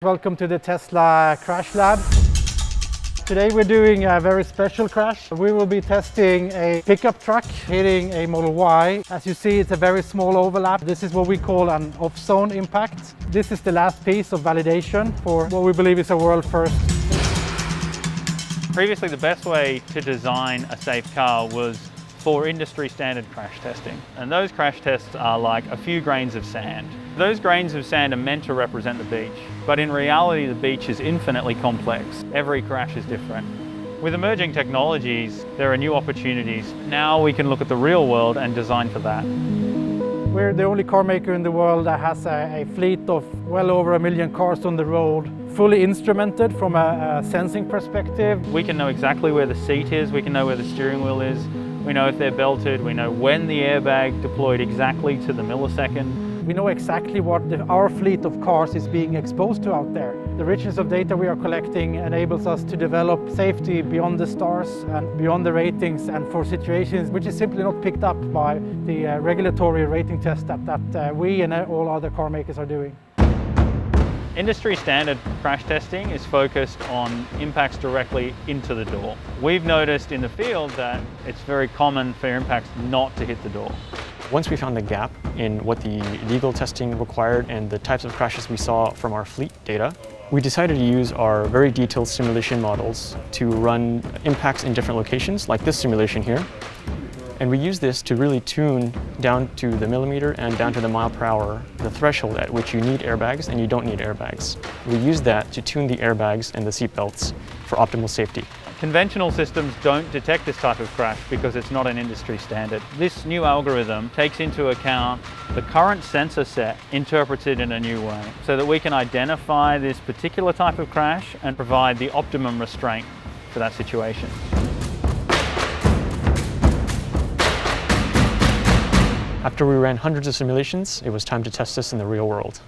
Welcome to the Tesla Crash Lab. Today we're doing a very special crash. We will be testing a pickup truck hitting a Model Y. As you see, it's a very small overlap. This is what we call an off-zone impact. This is the last piece of validation for what we believe is a world first. Previously, the best way to design a safe car was for industry standard crash testing. And those crash tests are like a few grains of sand. Those grains of sand are meant to represent the beach, but in reality the beach is infinitely complex. Every crash is different. With emerging technologies, there are new opportunities. Now we can look at the real world and design for that. We're the only car maker in the world that has a fleet of well over 1 million cars on the road, fully instrumented from a sensing perspective. We can know exactly where the seat is, we can know where the steering wheel is, we know if they're belted, we know when the airbag deployed exactly to the millisecond. We know exactly what our fleet of cars is being exposed to out there. The richness of data we are collecting enables us to develop safety beyond the stars and beyond the ratings, and for situations which is simply not picked up by the regulatory rating test that we and all other car makers are doing. Industry standard crash testing is focused on impacts directly into the door. We've noticed in the field that it's very common for impacts not to hit the door. Once we found the gap in what the legal testing required and the types of crashes we saw from our fleet data, we decided to use our very detailed simulation models to run impacts in different locations, like this simulation here. And we use this to really tune down to the millimeter and down to the mile per hour, the threshold at which you need airbags and you don't need airbags. We use that to tune the airbags and the seat belts for optimal safety. Conventional systems don't detect this type of crash because it's not an industry standard. This new algorithm takes into account the current sensor set, interprets it in a new way, so that we can identify this particular type of crash and provide the optimum restraint for that situation. After we ran hundreds of simulations, it was time to test this in the real world.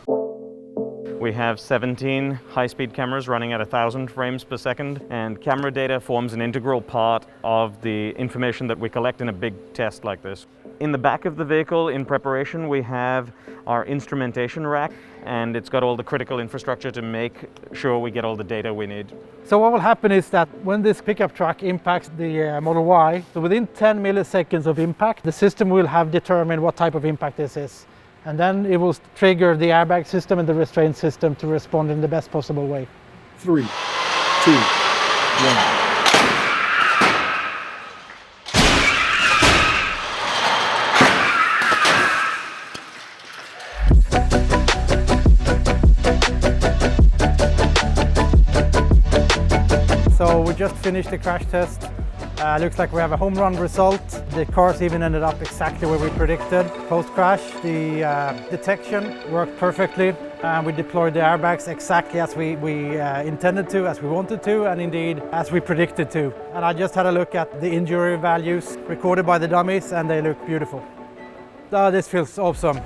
We have 17 high-speed cameras running at 1,000 frames per second, and camera data forms an integral part of the information that we collect in a big test like this. In the back of the vehicle, in preparation, we have our instrumentation rack, and it's got all the critical infrastructure to make sure we get all the data we need. So what will happen is that when this pickup truck impacts the Model Y, so within 10 milliseconds of impact, the system will have determined what type of impact this is. And then it will trigger the airbag system and the restraint system to respond in the best possible way. 3, 2, 1. So we just finished the crash test. Looks like we have a home run result. The cars even ended up exactly where we predicted. Post-crash, the detection worked perfectly. We deployed the airbags exactly as we intended to, as we wanted to, and indeed as we predicted to. And I just had a look at the injury values recorded by the dummies, and they look beautiful. This feels awesome.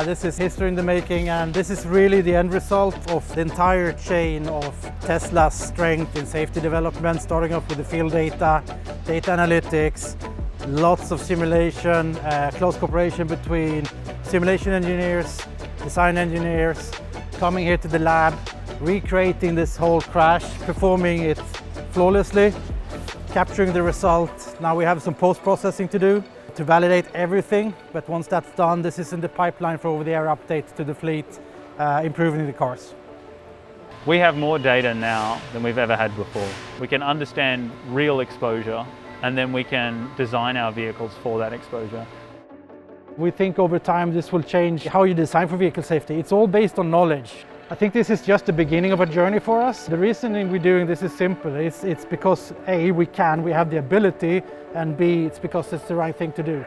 This is history in the making, and this is really the end result of the entire chain of Tesla's strength in safety development, starting off with the field data, data analytics, lots of simulation, close cooperation between simulation engineers, design engineers, coming here to the lab, recreating this whole crash, performing it flawlessly, capturing the result. Now we have some post-processing to do to validate everything, but once that's done, this is in the pipeline for over-the-air updates to the fleet, improving the cars. We have more data now than we've ever had before. We can understand real exposure, and then we can design our vehicles for that exposure. We think over time this will change how you design for vehicle safety. It's all based on knowledge. I think this is just the beginning of a journey for us. The reasoning we're doing this is simple. It's because A, we have the ability, and B, it's because it's the right thing to do.